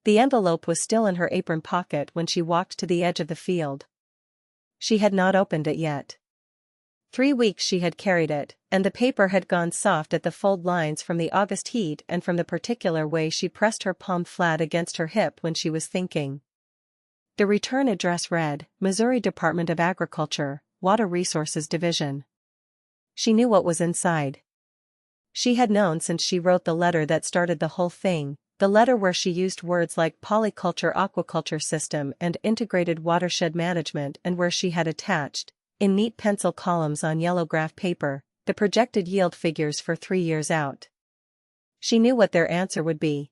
The envelope was still in her apron pocket when she walked to the edge of the field. She had not opened it yet. 3 weeks she had carried it, and the paper had gone soft at the fold lines from the August heat and from the particular way she pressed her palm flat against her hip when she was thinking. The return address read, Missouri Department of Agriculture, Water Resources Division. She knew what was inside. She had known since she wrote the letter that started the whole thing, the letter where she used words like polyculture, aquaculture system and integrated watershed management, and where she had attached, in neat pencil columns on yellow graph paper, the projected yield figures for 3 years out. She knew what their answer would be.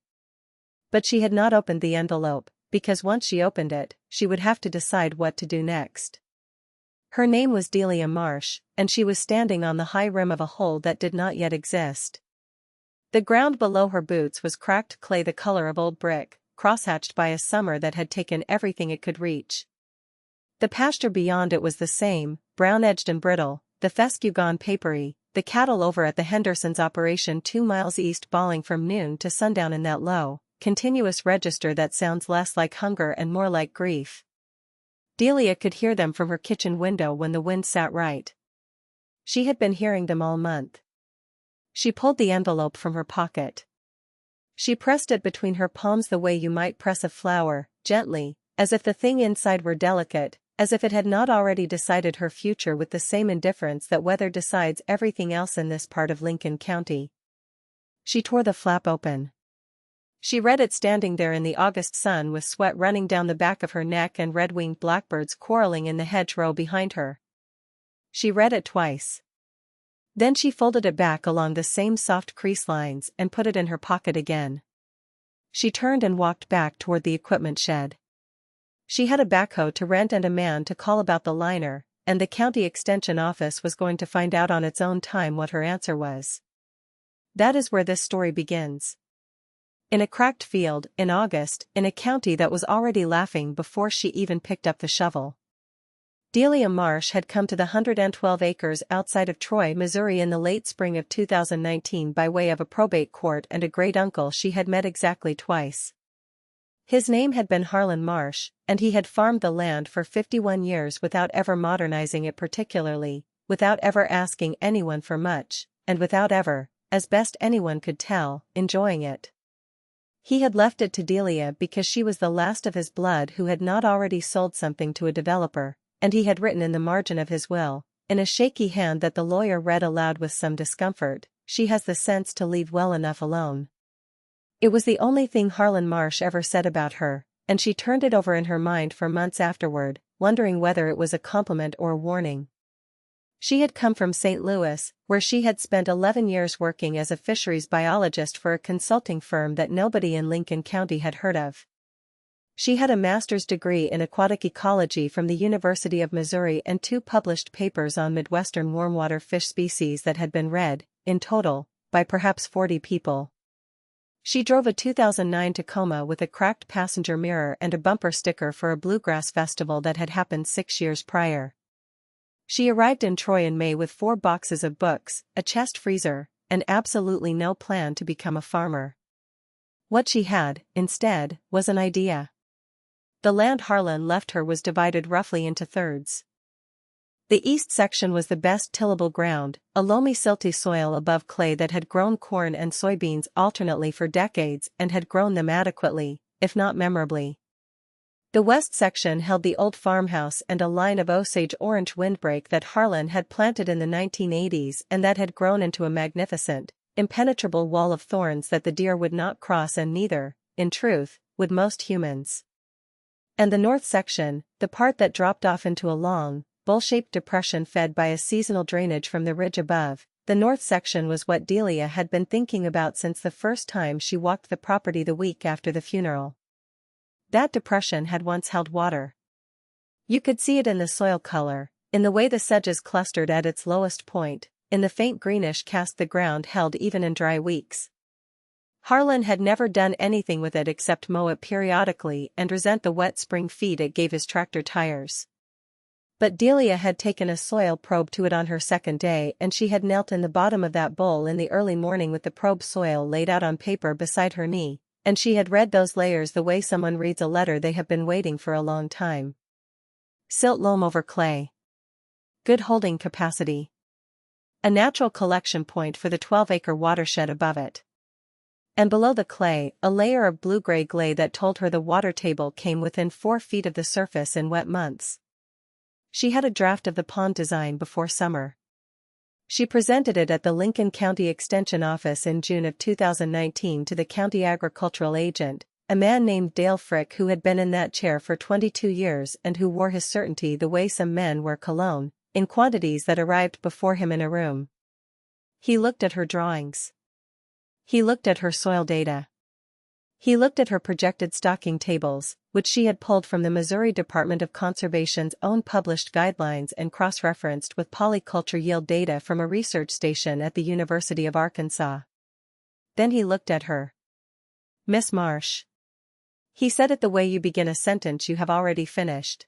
But she had not opened the envelope, because once she opened it, she would have to decide what to do next. Her name was Delia Marsh, and she was standing on the high rim of a hole that did not yet exist. The ground below her boots was cracked clay the color of old brick, crosshatched by a summer that had taken everything it could reach. The pasture beyond it was the same, brown-edged and brittle, the fescue gone papery, the cattle over at the Henderson's operation 2 miles east bawling from noon to sundown in that low, continuous register that sounds less like hunger and more like grief. Delia could hear them from her kitchen window when the wind sat right. She had been hearing them all month. She pulled the envelope from her pocket. She pressed it between her palms the way you might press a flower, gently, as if the thing inside were delicate, as if it had not already decided her future with the same indifference that weather decides everything else in this part of Lincoln County. She tore the flap open. She read it standing there in the August sun with sweat running down the back of her neck and red-winged blackbirds quarreling in the hedgerow behind her. She read it twice. Then she folded it back along the same soft crease lines and put it in her pocket again. She turned and walked back toward the equipment shed. She had a backhoe to rent and a man to call about the liner, and the county extension office was going to find out on its own time what her answer was. That is where this story begins. In a cracked field, in August, in a county that was already laughing before she even picked up the shovel. Delia Marsh had come to the 112 acres outside of Troy, Missouri in the late spring of 2019 by way of a probate court and a great-uncle she had met exactly twice. His name had been Harlan Marsh, and he had farmed the land for 51 years without ever modernizing it particularly, without ever asking anyone for much, and without ever, as best anyone could tell, enjoying it. He had left it to Delia because she was the last of his blood who had not already sold something to a developer, and he had written in the margin of his will, in a shaky hand that the lawyer read aloud with some discomfort, "She has the sense to leave well enough alone." It was the only thing Harlan Marsh ever said about her, and she turned it over in her mind for months afterward, wondering whether it was a compliment or a warning. She had come from St. Louis, where she had spent 11 years working as a fisheries biologist for a consulting firm that nobody in Lincoln County had heard of. She had a master's degree in aquatic ecology from the University of Missouri and 2 published papers on Midwestern warmwater fish species that had been read, in total, by perhaps 40 people. She drove a 2009 Tacoma with a cracked passenger mirror and a bumper sticker for a bluegrass festival that had happened 6 years prior. She arrived in Troy in May with 4 boxes of books, a chest freezer, and absolutely no plan to become a farmer. What she had, instead, was an idea. The land Harlan left her was divided roughly into thirds. The east section was the best tillable ground, a loamy silty soil above clay that had grown corn and soybeans alternately for decades and had grown them adequately, if not memorably. The west section held the old farmhouse and a line of Osage orange windbreak that Harlan had planted in the 1980s and that had grown into a magnificent, impenetrable wall of thorns that the deer would not cross, and neither, in truth, would most humans. And the north section, the part that dropped off into a long, bowl-shaped depression fed by a seasonal drainage from the ridge above, the north section was what Delia had been thinking about since the first time she walked the property the week after the funeral. That depression had once held water. You could see it in the soil color, in the way the sedges clustered at its lowest point, in the faint greenish cast the ground held even in dry weeks. Harlan had never done anything with it except mow it periodically and resent the wet spring feed it gave his tractor tires. But Delia had taken a soil probe to it on her second day, and she had knelt in the bottom of that bowl in the early morning with the probe soil laid out on paper beside her knee, And she had read those layers the way someone reads a letter they have been waiting for a long time. Silt loam over clay. Good holding capacity. A natural collection point for the 12-acre watershed above it. And below the clay, a layer of blue-gray clay that told her the water table came within 4 feet of the surface in wet months. She had a draft of the pond design before summer. She presented it at the Lincoln County Extension Office in June of 2019 to the county agricultural agent, a man named Dale Frick who had been in that chair for 22 years and who wore his certainty the way some men wear cologne, in quantities that arrived before him in a room. He looked at her drawings. He looked at her soil data. He looked at her projected stocking tables, which she had pulled from the Missouri Department of Conservation's own published guidelines and cross-referenced with polyculture yield data from a research station at the University of Arkansas. Then he looked at her. "Miss Marsh." He said it the way you begin a sentence you have already finished.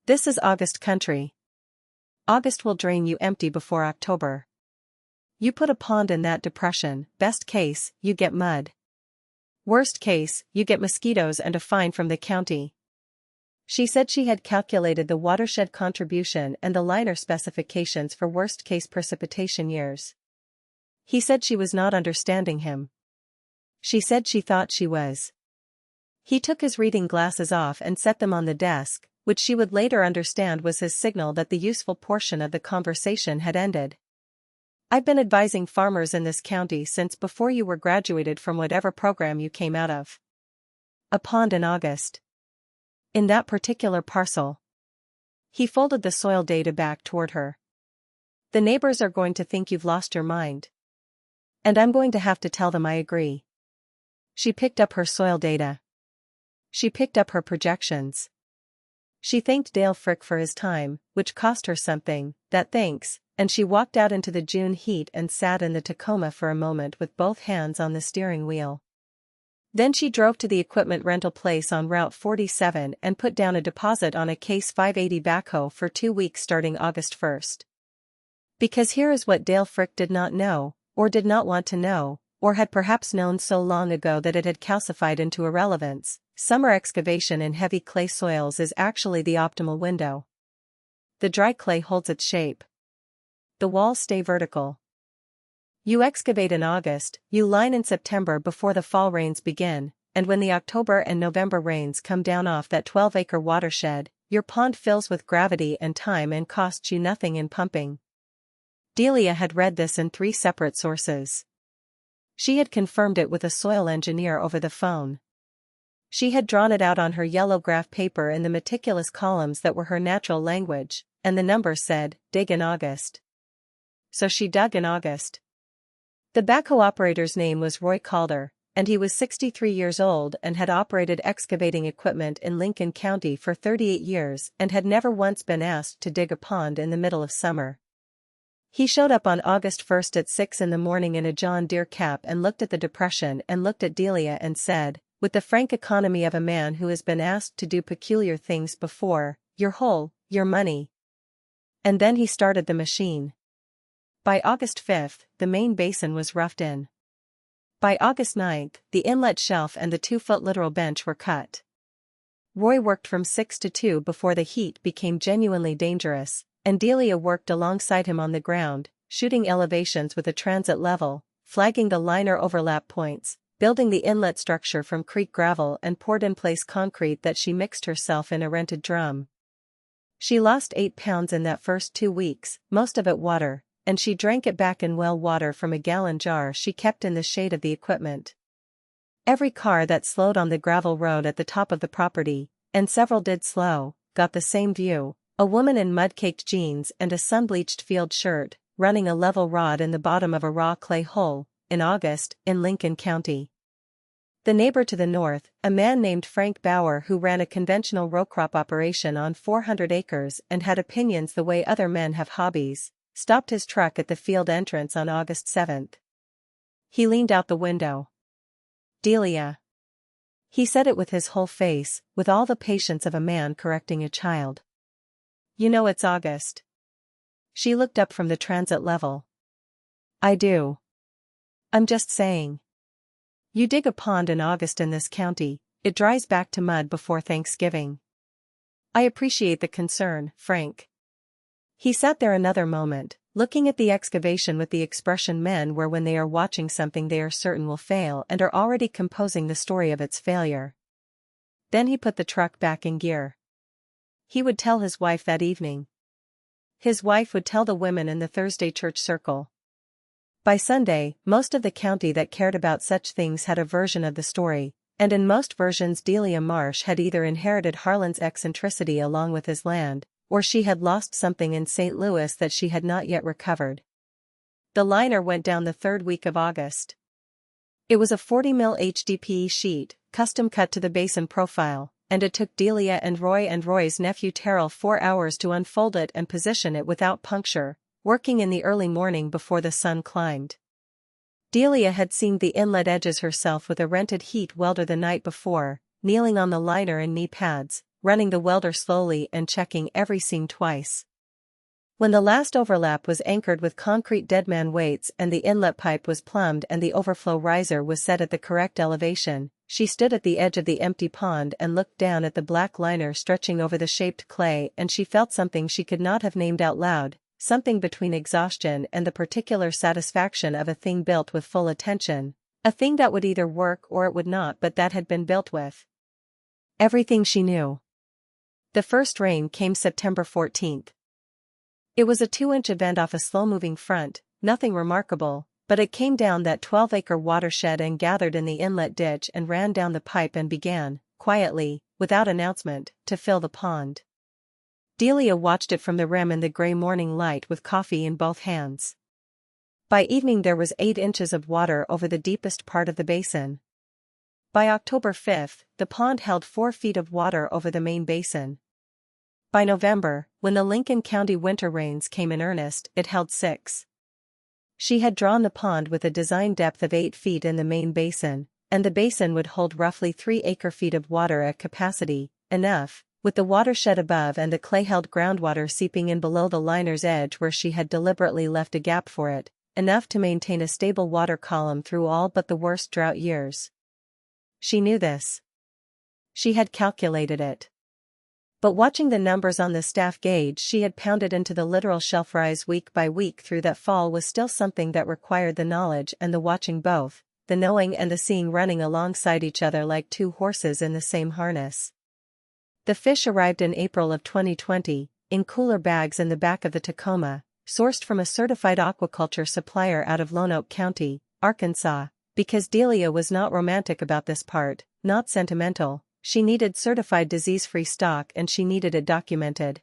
"This is August country. August will drain you empty before October. You put a pond in that depression, best case, you get mud. Worst case, you get mosquitoes and a fine from the county." She said she had calculated the watershed contribution and the liner specifications for worst-case precipitation years. He said she was not understanding him. She said she thought she was. He took his reading glasses off and set them on the desk, which she would later understand was his signal that the useful portion of the conversation had ended. "I've been advising farmers in this county since before you were graduated from whatever program you came out of. A pond in August. In that particular parcel." He folded the soil data back toward her. "The neighbors are going to think you've lost your mind. And I'm going to have to tell them I agree." She picked up her soil data. She picked up her projections. She thanked Dale Frick for his time, which cost her something, that thanks, and she walked out into the June heat and sat in the Tacoma for a moment with both hands on the steering wheel. Then she drove to the equipment rental place on Route 47 and put down a deposit on a Case 580 backhoe for 2 weeks starting August 1st. Because here is what Dale Frick did not know, or did not want to know, or had perhaps known so long ago that it had calcified into irrelevance: summer excavation in heavy clay soils is actually the optimal window. The dry clay holds its shape. The walls stay vertical. You excavate in August, you line in September before the fall rains begin, and when the October and November rains come down off that 12-acre watershed, your pond fills with gravity and time and costs you nothing in pumping. Delia had read this in 3 separate sources. She had confirmed it with a soil engineer over the phone. She had drawn it out on her yellow graph paper in the meticulous columns that were her natural language, and the number said, "Dig in August." So she dug in August. The backhoe operator's name was Roy Calder, and he was 63 years old and had operated excavating equipment in Lincoln County for 38 years and had never once been asked to dig a pond in the middle of summer. He showed up on August 1st at 6 in the morning in a John Deere cap and looked at the depression and looked at Delia and said, with the frank economy of a man who has been asked to do peculiar things before, "Your hole, your money." And then he started the machine. By August 5th, the main basin was roughed in. By August 9th, the inlet shelf and the 2-foot littoral bench were cut. Roy worked from 6 to 2 before the heat became genuinely dangerous, and Delia worked alongside him on the ground, shooting elevations with a transit level, flagging the liner overlap points, building the inlet structure from creek gravel and poured-in-place concrete that she mixed herself in a rented drum. She lost 8 pounds in that first 2 weeks, most of it water, and she drank it back in well water from a gallon jar she kept in the shade of the equipment. Every car that slowed on the gravel road at the top of the property, and several did slow, got the same view: a woman in mud-caked jeans and a sun-bleached field shirt, running a level rod in the bottom of a raw clay hole, in August, in Lincoln County. The neighbor to the north, a man named Frank Bauer who ran a conventional row crop operation on 400 acres and had opinions the way other men have hobbies, stopped his truck at the field entrance on August 7th. He leaned out the window. "Delia." He said it with his whole face, with all the patience of a man correcting a child. "You know it's August." She looked up from the transit level. "I do. I'm just saying." You dig a pond in August in this county, it dries back to mud before Thanksgiving. I appreciate the concern, Frank. He sat there another moment, looking at the excavation with the expression men wear when they are watching something they are certain will fail and are already composing the story of its failure. Then he put the truck back in gear. He would tell his wife that evening. His wife would tell the women in the Thursday church circle. By Sunday, most of the county that cared about such things had a version of the story, and in most versions Delia Marsh had either inherited Harlan's eccentricity along with his land, or she had lost something in St. Louis that she had not yet recovered. The liner went down the third week of August. It was a 40 mil HDPE sheet, custom cut to the basin profile, and it took Delia and Roy's nephew Terrell 4 hours to unfold it and position it without puncture, working in the early morning before the sun climbed. Delia had seen the inlet edges herself with a rented heat welder the night before, kneeling on the liner in knee pads, running the welder slowly and checking every seam twice. When the last overlap was anchored with concrete deadman weights and the inlet pipe was plumbed and the overflow riser was set at the correct elevation, she stood at the edge of the empty pond and looked down at the black liner stretching over the shaped clay, and she felt something she could not have named out loud, something between exhaustion and the particular satisfaction of a thing built with full attention, a thing that would either work or it would not, but that had been built with everything she knew. The first rain came September 14th. It was a 2-inch event off a slow-moving front, nothing remarkable, but it came down that 12-acre watershed and gathered in the inlet ditch and ran down the pipe and began, quietly, without announcement, to fill the pond. Delia watched it from the rim in the gray morning light with coffee in both hands. By evening there was 8 inches of water over the deepest part of the basin. By October 5th, the pond held 4 feet of water over the main basin. By November, when the Lincoln County winter rains came in earnest, it held 6. She had drawn the pond with a design depth of 8 feet in the main basin, and the basin would hold roughly 3 acre-feet of water at capacity, enough, with the watershed above and the clay-held groundwater seeping in below the liner's edge where she had deliberately left a gap for it, enough to maintain a stable water column through all but the worst drought years. She knew this. She had calculated it. But watching the numbers on the staff gauge she had pounded into the literal shelf rise week by week through that fall was still something that required the knowledge and the watching both, the knowing and the seeing running alongside each other like 2 horses in the same harness. The fish arrived in April of 2020, in cooler bags in the back of the Tacoma, sourced from a certified aquaculture supplier out of Lonoke County, Arkansas. Because Delia was not romantic about this part, not sentimental, she needed certified disease-free stock and she needed it documented.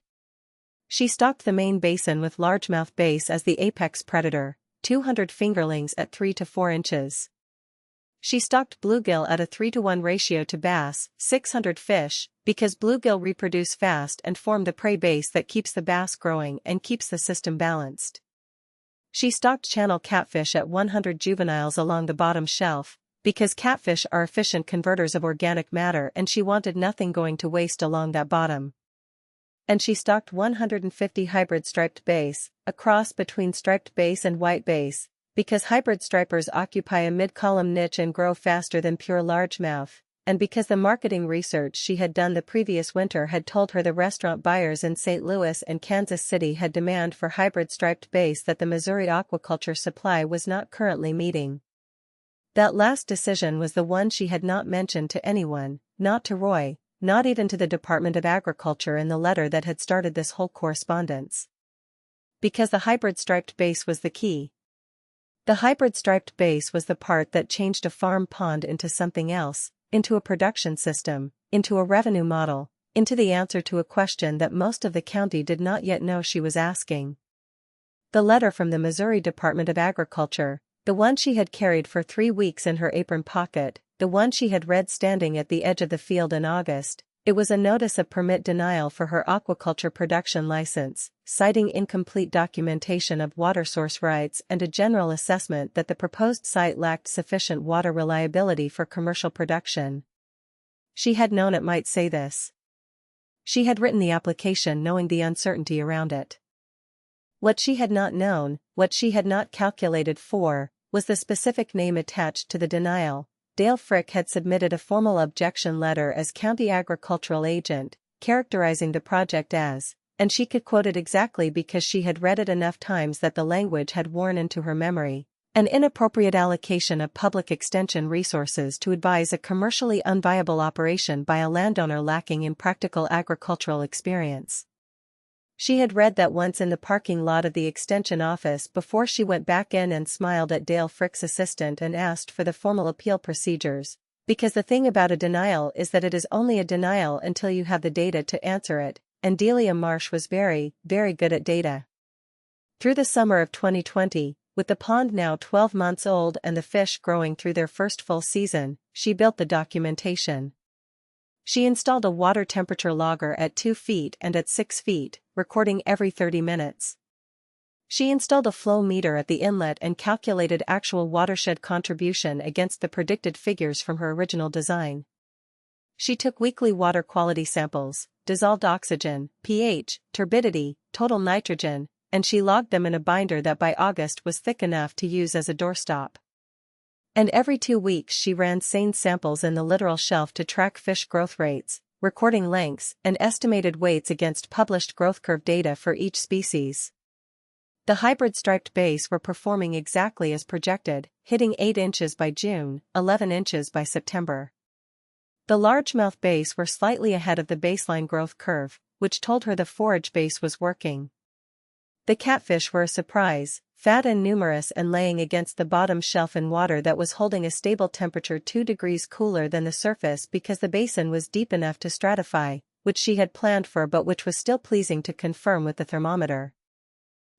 She stocked the main basin with largemouth bass as the apex predator, 200 fingerlings at 3 to 4 inches. She stocked bluegill at a 3-to-1 ratio to bass, 600 fish, because bluegill reproduce fast and form the prey base that keeps the bass growing and keeps the system balanced. She stocked channel catfish at 100 juveniles along the bottom shelf, because catfish are efficient converters of organic matter and she wanted nothing going to waste along that bottom. And she stocked 150 hybrid striped bass, a cross between striped bass and white bass, because hybrid stripers occupy a mid-column niche and grow faster than pure largemouth, and because the marketing research she had done the previous winter had told her the restaurant buyers in St. Louis and Kansas City had demand for hybrid striped bass that the Missouri aquaculture supply was not currently meeting. That last decision was the one she had not mentioned to anyone, not to Roy, not even to the Department of Agriculture in the letter that had started this whole correspondence. Because the hybrid striped bass was the key. The hybrid striped bass was the part that changed a farm pond into something else, into a production system, into a revenue model, into the answer to a question that most of the county did not yet know she was asking. The letter from the Missouri Department of Agriculture, the one she had carried for 3 weeks in her apron pocket, the one she had read standing at the edge of the field in August, it was a notice of permit denial for her aquaculture production license, citing incomplete documentation of water source rights and a general assessment that the proposed site lacked sufficient water reliability for commercial production. She had known it might say this. She had written the application knowing the uncertainty around it. What she had not known, what she had not calculated for, was the specific name attached to the denial, Dale Frick had submitted a formal objection letter as county agricultural agent, characterizing the project as, and she could quote it exactly because she had read it enough times that the language had worn into her memory, an inappropriate allocation of public extension resources to advise a commercially unviable operation by a landowner lacking in practical agricultural experience. She had read that once in the parking lot of the extension office before she went back in and smiled at Dale Frick's assistant and asked for the formal appeal procedures, because the thing about a denial is that it is only a denial until you have the data to answer it, and Delia Marsh was very, very good at data. Through the summer of 2020, with the pond now 12 months old and the fish growing through their first full season, she built the documentation. She installed a water temperature logger at 2 feet and at 6 feet, recording every 30 minutes. She installed a flow meter at the inlet and calculated actual watershed contribution against the predicted figures from her original design. She took weekly water quality samples, dissolved oxygen, pH, turbidity, total nitrogen, and she logged them in a binder that by August was thick enough to use as a doorstop. And every 2 weeks she ran seine samples in the littoral shelf to track fish growth rates, recording lengths and estimated weights against published growth curve data for each species. The hybrid striped bass were performing exactly as projected, hitting 8 inches by June, 11 inches by September. The largemouth bass were slightly ahead of the baseline growth curve, which told her the forage base was working. The catfish were a surprise, fat and numerous and laying against the bottom shelf in water that was holding a stable temperature 2 degrees cooler than the surface because the basin was deep enough to stratify, which she had planned for but which was still pleasing to confirm with the thermometer.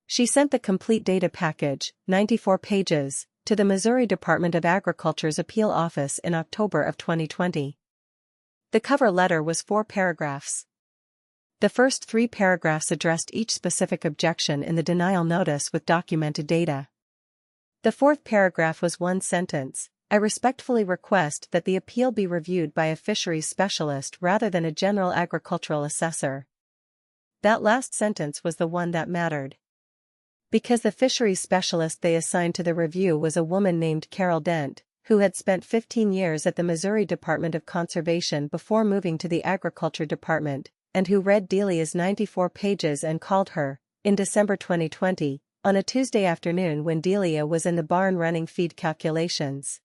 She sent the complete data package, 94 pages, to the Missouri Department of Agriculture's appeal office in October of 2020. The cover letter was 4 paragraphs. The first 3 paragraphs addressed each specific objection in the denial notice with documented data. The 4th paragraph was 1 sentence: I respectfully request that the appeal be reviewed by a fisheries specialist rather than a general agricultural assessor. That last sentence was the one that mattered. Because the fisheries specialist they assigned to the review was a woman named Carol Dent, who had spent 15 years at the Missouri Department of Conservation before moving to the Agriculture Department, and who read Delia's 94 pages and called her, in December 2020, on a Tuesday afternoon when Delia was in the barn running feed calculations.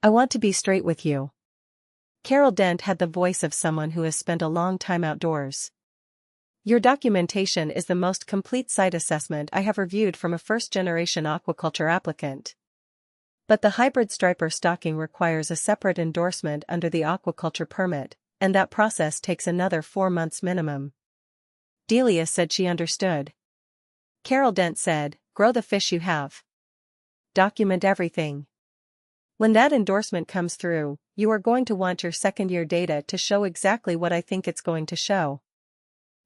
I want to be straight with you. Carol Dent had the voice of someone who has spent a long time outdoors. Your documentation is the most complete site assessment I have reviewed from a first-generation aquaculture applicant. But the hybrid striper stocking requires a separate endorsement under the aquaculture permit, and that process takes another 4 months minimum. Delia said she understood. Carol Dent said, grow the fish you have. Document everything. When that endorsement comes through, you are going to want your second-year data to show exactly what I think it's going to show.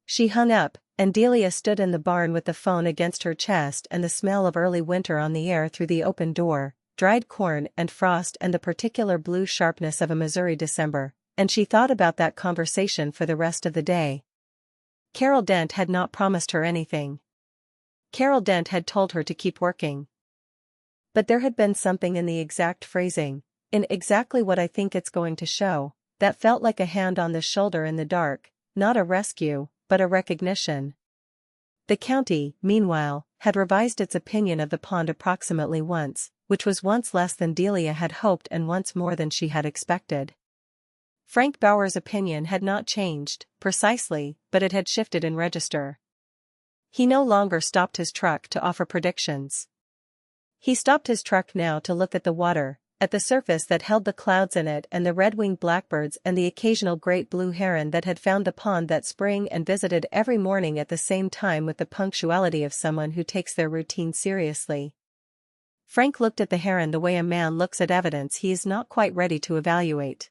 She hung up, and Delia stood in the barn with the phone against her chest and the smell of early winter on the air through the open door, dried corn and frost and the particular blue sharpness of a Missouri December, and she thought about that conversation for the rest of the day. Carol Dent had not promised her anything. Carol Dent had told her to keep working. But there had been something in the exact phrasing, in exactly what I think it's going to show, that felt like a hand on the shoulder in the dark, not a rescue, but a recognition. The county, meanwhile, had revised its opinion of the pond approximately once, which was once less than Delia had hoped and once more than she had expected. Frank Bauer's opinion had not changed, precisely, but it had shifted in register. He no longer stopped his truck to offer predictions. He stopped his truck now to look at the water, at the surface that held the clouds in it and the red-winged blackbirds and the occasional great blue heron that had found the pond that spring and visited every morning at the same time with the punctuality of someone who takes their routine seriously. Frank looked at the heron the way a man looks at evidence he is not quite ready to evaluate.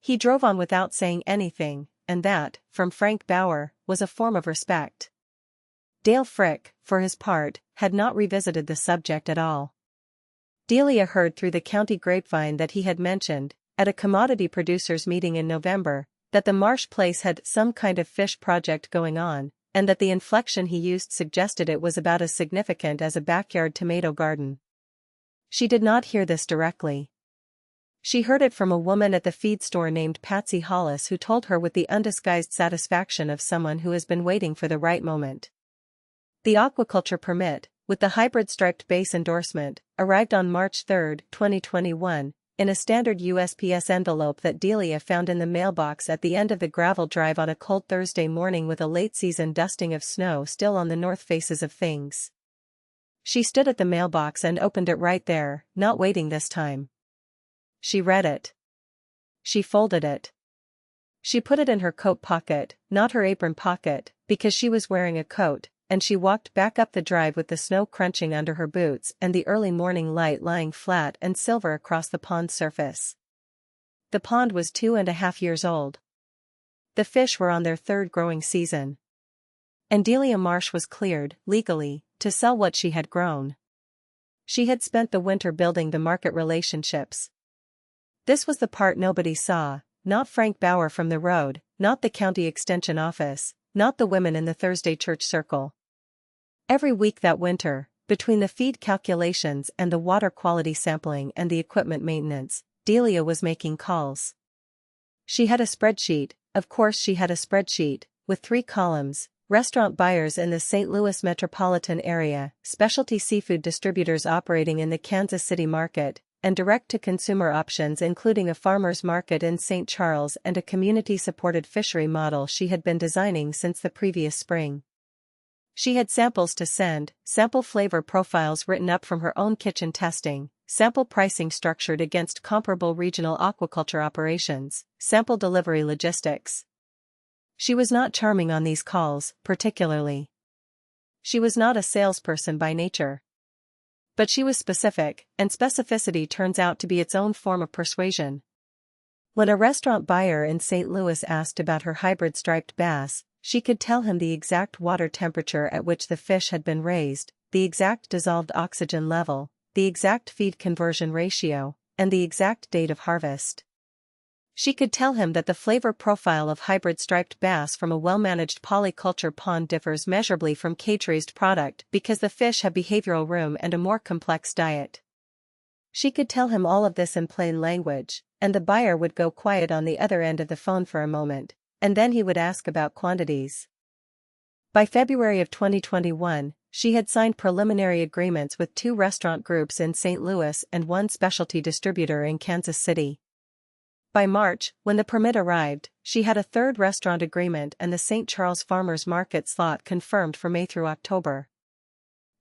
He drove on without saying anything, and that, from Frank Bauer, was a form of respect. Dale Frick, for his part, had not revisited the subject at all. Delia heard through the county grapevine that he had mentioned, at a commodity producers meeting in November, that the Marsh place had some kind of fish project going on, and that the inflection he used suggested it was about as significant as a backyard tomato garden. She did not hear this directly. She heard it from a woman at the feed store named Patsy Hollis, who told her with the undisguised satisfaction of someone who has been waiting for the right moment. The aquaculture permit, with the hybrid striped base endorsement, arrived on March 3, 2021, in a standard USPS envelope that Delia found in the mailbox at the end of the gravel drive on a cold Thursday morning with a late-season dusting of snow still on the north faces of things. She stood at the mailbox and opened it right there, not waiting this time. She read it. She folded it. She put it in her coat pocket, not her apron pocket, because she was wearing a coat, and she walked back up the drive with the snow crunching under her boots and the early morning light lying flat and silver across the pond's surface. The pond was 2.5 years old. The fish were on their third growing season. And Delia Marsh was cleared, legally, to sell what she had grown. She had spent the winter building the market relationships. This was the part nobody saw, not Frank Bauer from the road, not the county extension office, not the women in the Thursday church circle. Every week that winter, between the feed calculations and the water quality sampling and the equipment maintenance, Delia was making calls. She had a spreadsheet, of course she had a spreadsheet, with 3 columns: restaurant buyers in the St. Louis metropolitan area, specialty seafood distributors operating in the Kansas City market, and direct-to-consumer options including a farmer's market in St. Charles and a community-supported fishery model she had been designing since the previous spring. She had samples to send, sample flavor profiles written up from her own kitchen testing, sample pricing structured against comparable regional aquaculture operations, sample delivery logistics. She was not charming on these calls, particularly. She was not a salesperson by nature. But she was specific, and specificity turns out to be its own form of persuasion. When a restaurant buyer in St. Louis asked about her hybrid striped bass, she could tell him the exact water temperature at which the fish had been raised, the exact dissolved oxygen level, the exact feed conversion ratio, and the exact date of harvest. She could tell him that the flavor profile of hybrid striped bass from a well-managed polyculture pond differs measurably from cage-raised product because the fish have behavioral room and a more complex diet. She could tell him all of this in plain language, and the buyer would go quiet on the other end of the phone for a moment, and then he would ask about quantities. By February of 2021, she had signed preliminary agreements with 2 restaurant groups in St. Louis and 1 specialty distributor in Kansas City. By March, when the permit arrived, she had a 3rd restaurant agreement and the St. Charles Farmers Market slot confirmed for May through October.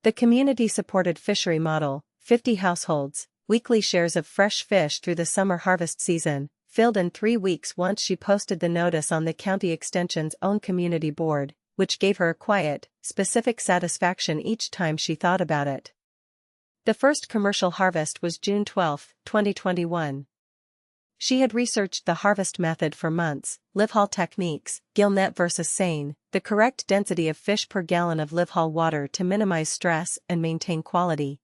The community-supported fishery model, 50 households, weekly shares of fresh fish through the summer harvest season, filled in 3 weeks once she posted the notice on the county extension's own community board, which gave her a quiet, specific satisfaction each time she thought about it. The first commercial harvest was June 12, 2021. She had researched the harvest method for months, live haul techniques, gill net versus seine, the correct density of fish per gallon of live haul water to minimize stress and maintain quality.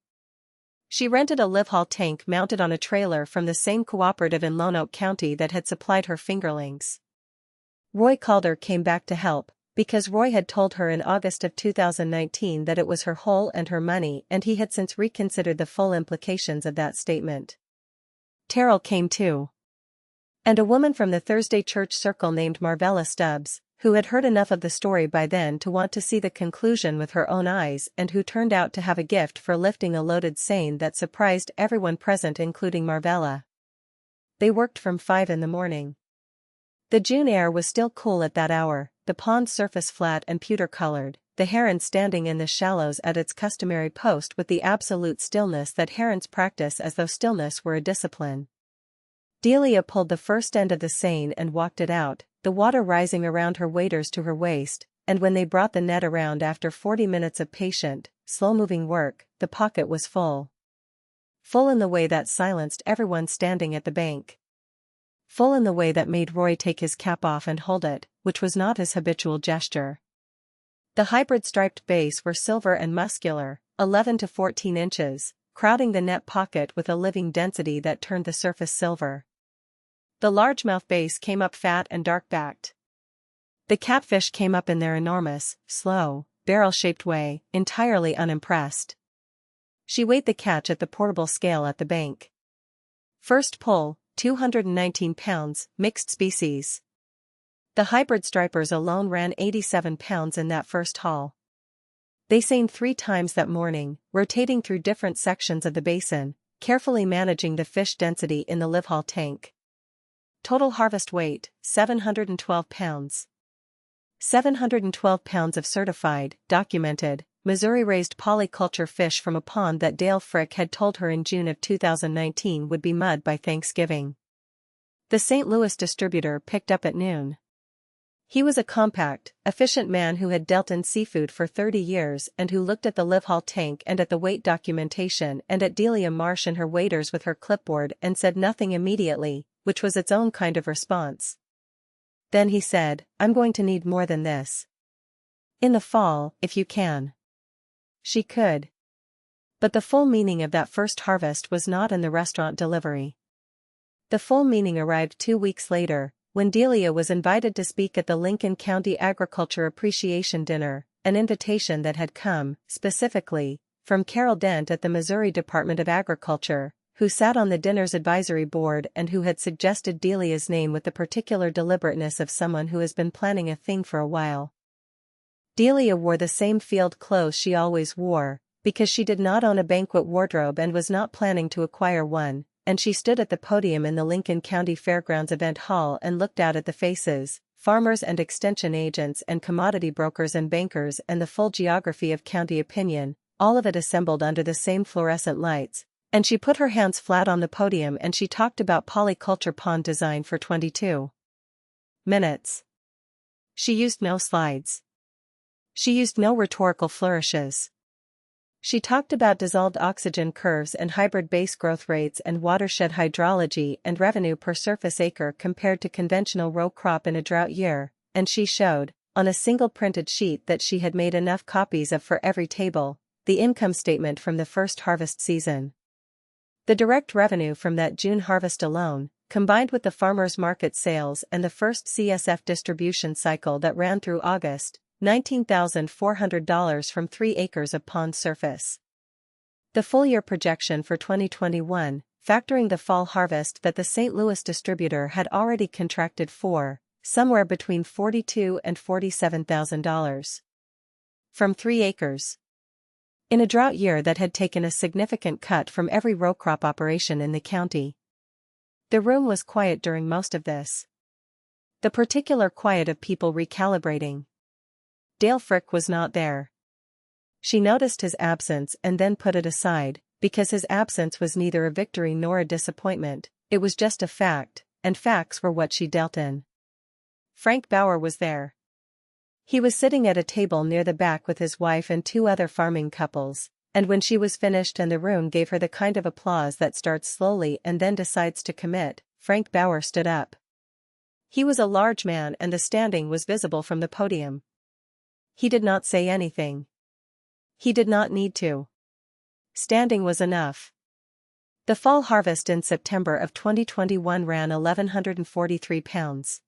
She rented a live haul tank mounted on a trailer from the same cooperative in Lonoke County that had supplied her fingerlings. Roy Calder came back to help, because Roy had told her in August of 2019 that it was her hole and her money, and he had since reconsidered the full implications of that statement. Terrell came too. And a woman from the Thursday church circle named Marvella Stubbs, who had heard enough of the story by then to want to see the conclusion with her own eyes and who turned out to have a gift for lifting a loaded seine that surprised everyone present including Marvella. They worked from 5 in the morning. The June air was still cool at that hour, the pond surface flat and pewter-colored, the heron standing in the shallows at its customary post with the absolute stillness that herons practice as though stillness were a discipline. Delia pulled the first end of the seine and walked it out, the water rising around her waders to her waist, and when they brought the net around after 40 minutes of patient, slow-moving work, the pocket was full. Full in the way that silenced everyone standing at the bank. Full in the way that made Roy take his cap off and hold it, which was not his habitual gesture. The hybrid striped base were silver and muscular, 11 to 14 inches, crowding the net pocket with a living density that turned the surface silver. The largemouth base came up fat and dark-backed. The catfish came up in their enormous, slow, barrel-shaped way, entirely unimpressed. She weighed the catch at the portable scale at the bank. First pull, 219 pounds, mixed species. The hybrid stripers alone ran 87 pounds in that first haul. They seined 3 times that morning, rotating through different sections of the basin, carefully managing the fish density in the live haul tank. Total harvest weight, 712 pounds. 712 pounds of certified, documented, Missouri-raised polyculture fish from a pond that Dale Frick had told her in June of 2019 would be mud by Thanksgiving. The St. Louis distributor picked up at noon. He was a compact, efficient man who had dealt in seafood for 30 years and who looked at the live haul tank and at the weight documentation and at Delia Marsh and her waiters with her clipboard and said nothing immediately, which was its own kind of response. Then he said, "I'm going to need more than this. In the fall, if you can." She could. But the full meaning of that first harvest was not in the restaurant delivery. The full meaning arrived 2 weeks later, when Delia was invited to speak at the Lincoln County Agriculture Appreciation Dinner, an invitation that had come, specifically, from Carol Dent at the Missouri Department of Agriculture, who sat on the dinner's advisory board and who had suggested Delia's name with the particular deliberateness of someone who has been planning a thing for a while. Delia wore the same field clothes she always wore, because she did not own a banquet wardrobe and was not planning to acquire one, and she stood at the podium in the Lincoln County Fairgrounds event hall and looked out at the faces, farmers and extension agents and commodity brokers and bankers and the full geography of county opinion, all of it assembled under the same fluorescent lights, and she put her hands flat on the podium and she talked about polyculture pond design for 22 minutes. She used no slides. She used no rhetorical flourishes. She talked about dissolved oxygen curves and hybrid base growth rates and watershed hydrology and revenue per surface acre compared to conventional row crop in a drought year, and she showed, on a single printed sheet that she had made enough copies of for every table, the income statement from the first harvest season. The direct revenue from that June harvest alone, combined with the farmers' market sales and the first CSF distribution cycle that ran through August, $19,400 from 3 acres of pond surface. The full-year projection for 2021, factoring the fall harvest that the St. Louis distributor had already contracted for, somewhere between $42,000 and $47,000. From 3 acres. In a drought year that had taken a significant cut from every row crop operation in the county. The room was quiet during most of this. The particular quiet of people recalibrating. Dale Frick was not there. She noticed his absence and then put it aside, because his absence was neither a victory nor a disappointment, it was just a fact, and facts were what she dealt in. Frank Bauer was there. He was sitting at a table near the back with his wife and 2 other farming couples, and when she was finished and the room gave her the kind of applause that starts slowly and then decides to commit, Frank Bauer stood up. He was a large man and the standing was visible from the podium. He did not say anything. He did not need to. Standing was enough. The fall harvest in September of 2021 ran 1,143 pounds.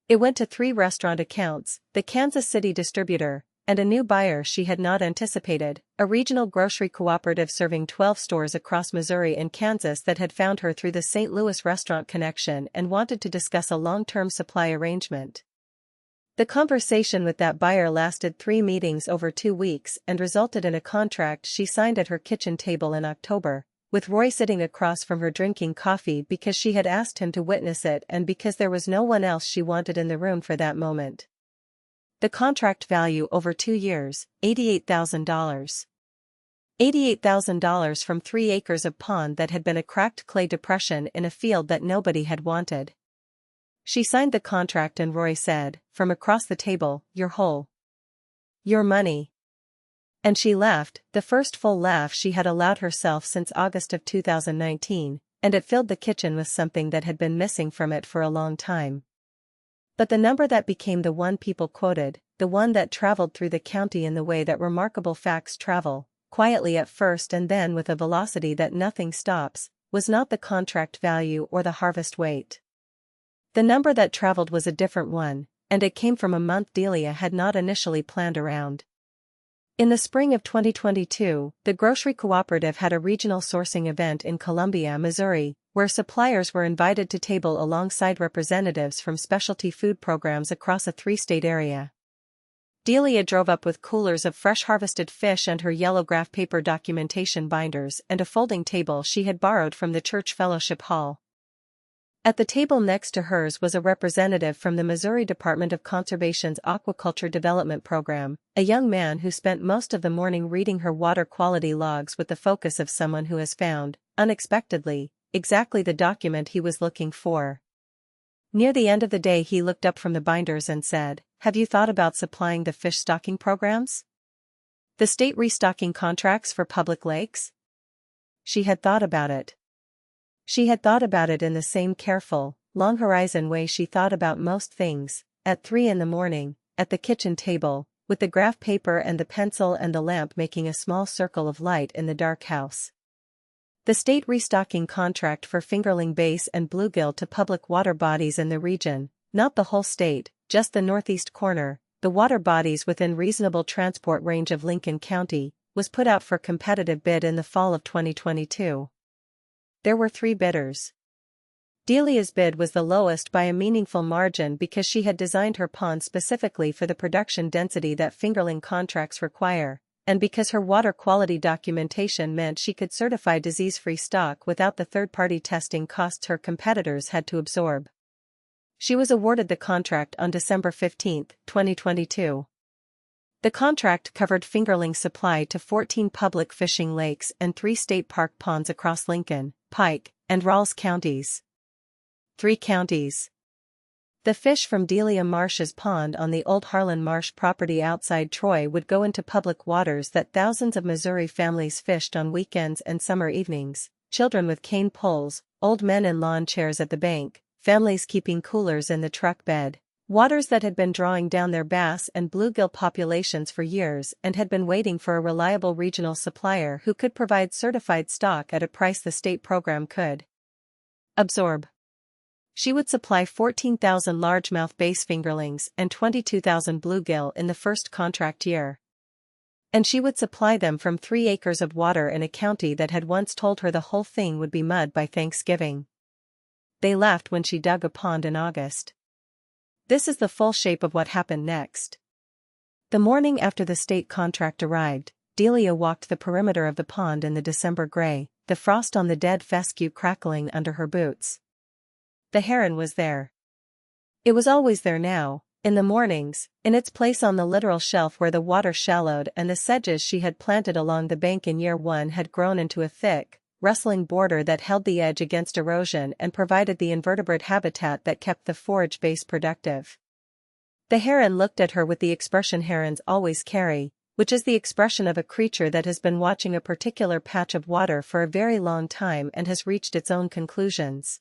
It went to 3 restaurant accounts, the Kansas City distributor, and a new buyer she had not anticipated, a regional grocery cooperative serving 12 stores across Missouri and Kansas that had found her through the St. Louis restaurant connection and wanted to discuss a long-term supply arrangement. The conversation with that buyer lasted 3 meetings over 2 weeks and resulted in a contract she signed at her kitchen table in October, with Roy sitting across from her drinking coffee because she had asked him to witness it and because there was no one else she wanted in the room for that moment. The contract value over 2 years, $88,000. $88,000 from 3 acres of pond that had been a cracked clay depression in a field that nobody had wanted. She signed the contract and Roy said, from across the table, "You're whole. Your money." And she laughed, the first full laugh she had allowed herself since August of 2019, and it filled the kitchen with something that had been missing from it for a long time. But the number that became the one people quoted, the one that traveled through the county in the way that remarkable facts travel, quietly at first and then with a velocity that nothing stops, was not the contract value or the harvest weight. The number that traveled was a different one, and it came from a month Delia had not initially planned around. In the spring of 2022, the grocery cooperative had a regional sourcing event in Columbia, Missouri, where suppliers were invited to table alongside representatives from specialty food programs across a three-state area. Delia drove up with coolers of fresh harvested fish and her yellow graph paper documentation binders and a folding table she had borrowed from the church fellowship hall. At the table next to hers was a representative from the Missouri Department of Conservation's Aquaculture Development Program, a young man who spent most of the morning reading her water quality logs with the focus of someone who has found, unexpectedly, exactly the document he was looking for. Near the end of the day he looked up from the binders and said, "Have you thought about supplying the fish stocking programs? The state restocking contracts for public lakes?" She had thought about it. She had thought about it in the same careful, long-horizon way she thought about most things, at 3 a.m, at the kitchen table, with the graph paper and the pencil and the lamp making a small circle of light in the dark house. The state restocking contract for fingerling bass and bluegill to public water bodies in the region, not the whole state, just the northeast corner, the water bodies within reasonable transport range of Lincoln County, was put out for competitive bid in the fall of 2022. There were 3 bidders. Delia's bid was the lowest by a meaningful margin because she had designed her pond specifically for the production density that fingerling contracts require, and because her water quality documentation meant she could certify disease-free stock without the third-party testing costs her competitors had to absorb. She was awarded the contract on December 15, 2022. The contract covered fingerling supply to 14 public fishing lakes and 3 state park ponds across Lincoln, Pike, and Rawls counties. 3 counties. The fish from Delia Marsh's pond on the old Harlan Marsh property outside Troy would go into public waters that thousands of Missouri families fished on weekends and summer evenings, children with cane poles, old men in lawn chairs at the bank, families keeping coolers in the truck bed. Waters that had been drawing down their bass and bluegill populations for years and had been waiting for a reliable regional supplier who could provide certified stock at a price the state program could absorb. She would supply 14,000 largemouth bass fingerlings and 22,000 bluegill in the first contract year. And she would supply them from 3 acres of water in a county that had once told her the whole thing would be mud by Thanksgiving. They left when she dug a pond in August. This is the full shape of what happened next. The morning after the state contract arrived, Delia walked the perimeter of the pond in the December gray, the frost on the dead fescue crackling under her boots. The heron was there. It was always there now, in the mornings, in its place on the littoral shelf where the water shallowed and the sedges she had planted along the bank in year 1 had grown into a thick, rustling border that held the edge against erosion and provided the invertebrate habitat that kept the forage base productive. The heron looked at her with the expression herons always carry, which is the expression of a creature that has been watching a particular patch of water for a very long time and has reached its own conclusions.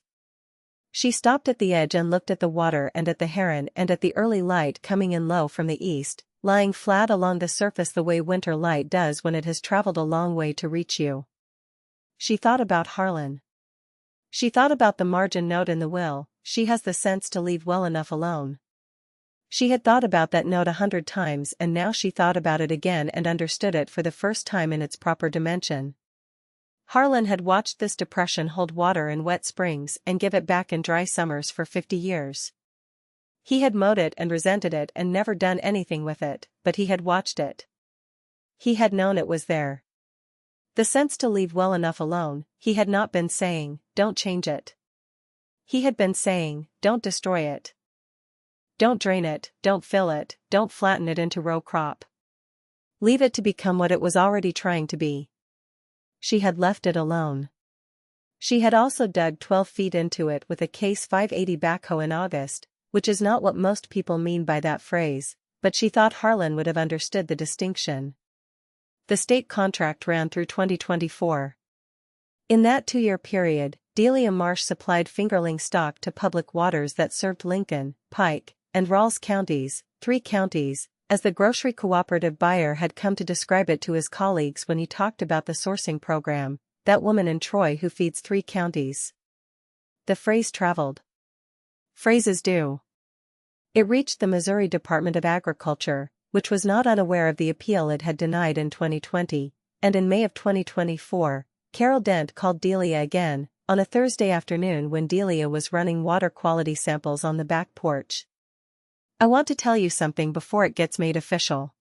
She stopped at the edge and looked at the water and at the heron and at the early light coming in low from the east, lying flat along the surface the way winter light does when it has traveled a long way to reach you. She thought about Harlan. She thought about the margin note in the will, she has the sense to leave well enough alone. She had thought about that note 100 times and now she thought about it again and understood it for the first time in its proper dimension. Harlan had watched this depression hold water in wet springs and give it back in dry summers for 50 years. He had mowed it and resented it and never done anything with it, but he had watched it. He had known it was there. The sense to leave well enough alone, he had not been saying, don't change it. He had been saying, don't destroy it. Don't drain it, don't fill it, don't flatten it into row crop. Leave it to become what it was already trying to be. She had left it alone. She had also dug 12 feet into it with a Case 580 backhoe in August, which is not what most people mean by that phrase, but she thought Harlan would have understood the distinction. The state contract ran through 2024. In that 2-year period, Delia Marsh supplied fingerling stock to public waters that served Lincoln, Pike, and Rawls counties, 3 counties, as the grocery cooperative buyer had come to describe it to his colleagues when he talked about the sourcing program, that woman in Troy who feeds 3 counties. The phrase traveled. Phrases do. It reached the Missouri Department of Agriculture, which was not unaware of the appeal it had denied in 2020, and in May of 2024, Carol Dent called Delia again, on a Thursday afternoon when Delia was running water quality samples on the back porch. "I want to tell you something before it gets made official."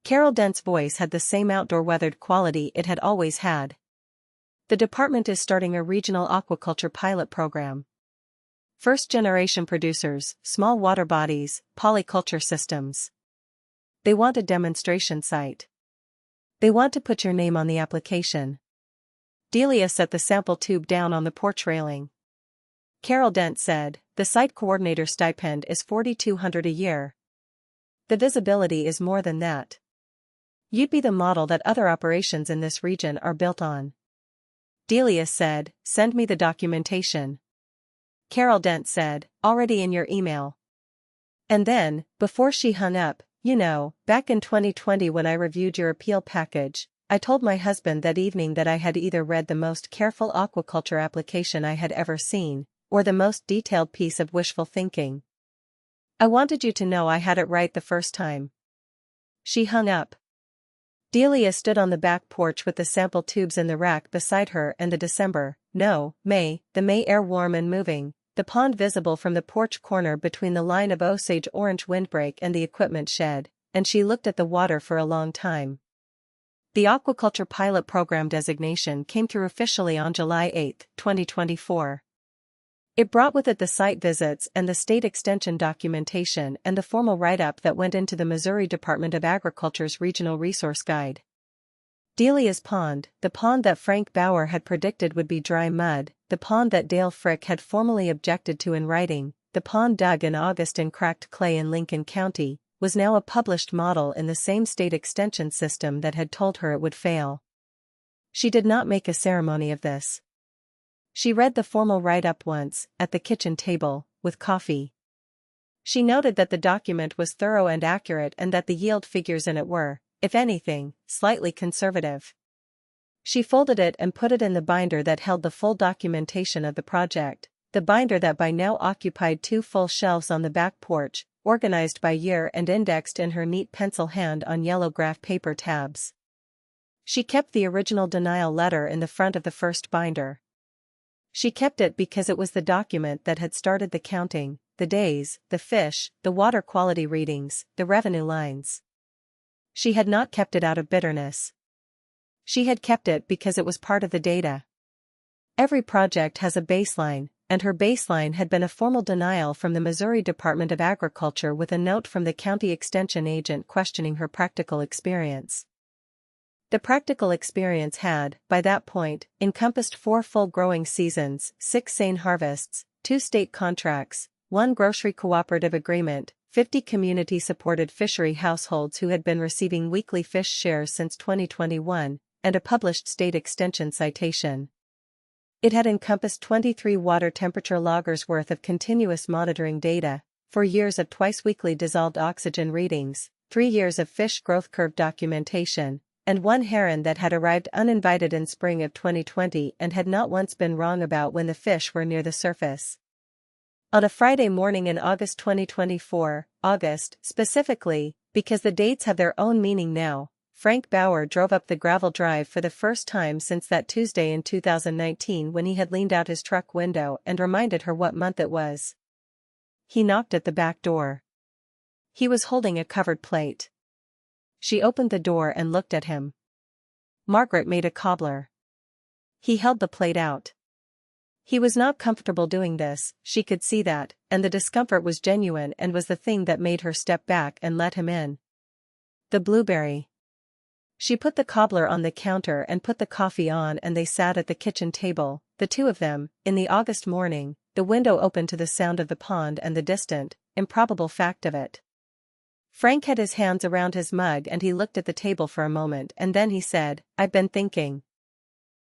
Carol Dent's voice had the same outdoor weathered quality it had always had. "The department is starting a regional aquaculture pilot program. First-generation producers, small water bodies, polyculture systems. They want a demonstration site. They want to put your name on the application." Delia set the sample tube down on the porch railing. Carol Dent said, "The site coordinator stipend is $4,200 a year. The visibility is more than that. You'd be the model that other operations in this region are built on." Delia said, "Send me the documentation." Carol Dent said, "Already in your email." And then, before she hung up, "You know, back in 2020 when I reviewed your appeal package, I told my husband that evening that I had either read the most careful aquaculture application I had ever seen, or the most detailed piece of wishful thinking. I wanted you to know I had it right the first time." She hung up. Delia stood on the back porch with the sample tubes in the rack beside her and the May air warm and moving, the pond visible from the porch corner between the line of Osage orange windbreak and the equipment shed, and she looked at the water for a long time. The aquaculture pilot program designation came through officially on July 8, 2024. It brought with it the site visits and the state extension documentation and the formal write-up that went into the Missouri Department of Agriculture's Regional Resource Guide. Delia's pond, the pond that Frank Bauer had predicted would be dry mud, the pond that Dale Frick had formally objected to in writing, the pond dug in August in cracked clay in Lincoln County, was now a published model in the same state extension system that had told her it would fail. She did not make a ceremony of this. She read the formal write-up once, at the kitchen table, with coffee. She noted that the document was thorough and accurate and that the yield figures in it were, if anything, slightly conservative. She folded it and put it in the binder that held the full documentation of the project, the binder that by now occupied 2 full shelves on the back porch, organized by year and indexed in her neat pencil hand on yellow graph paper tabs. She kept the original denial letter in the front of the first binder. She kept it because it was the document that had started the counting, the days, the fish, the water quality readings, the revenue lines. She had not kept it out of bitterness. She had kept it because it was part of the data. Every project has a baseline, and her baseline had been a formal denial from the Missouri Department of Agriculture with a note from the county extension agent questioning her practical experience. The practical experience had, by that point, encompassed 4 full growing seasons, 6 seine harvests, 2 state contracts, 1 grocery cooperative agreement, 50 community-supported fishery households who had been receiving weekly fish shares since 2021, and a published state extension citation. It had encompassed 23 water temperature loggers worth of continuous monitoring data, 4 years of twice-weekly dissolved oxygen readings, 3 years of fish growth curve documentation, and 1 heron that had arrived uninvited in spring of 2020 and had not once been wrong about when the fish were near the surface. On a Friday morning in August 2024, August, specifically, because the dates have their own meaning now, Frank Bauer drove up the gravel drive for the first time since that Tuesday in 2019 when he had leaned out his truck window and reminded her what month it was. He knocked at the back door. He was holding a covered plate. She opened the door and looked at him. Margaret made a cobbler. He held the plate out. He was not comfortable doing this, she could see that, and the discomfort was genuine and was the thing that made her step back and let him in. The blueberry. She put the cobbler on the counter and put the coffee on, and they sat at the kitchen table, the 2 of them, in the August morning, the window open to the sound of the pond and the distant, improbable fact of it. Frank had his hands around his mug and he looked at the table for a moment and then he said, "I've been thinking."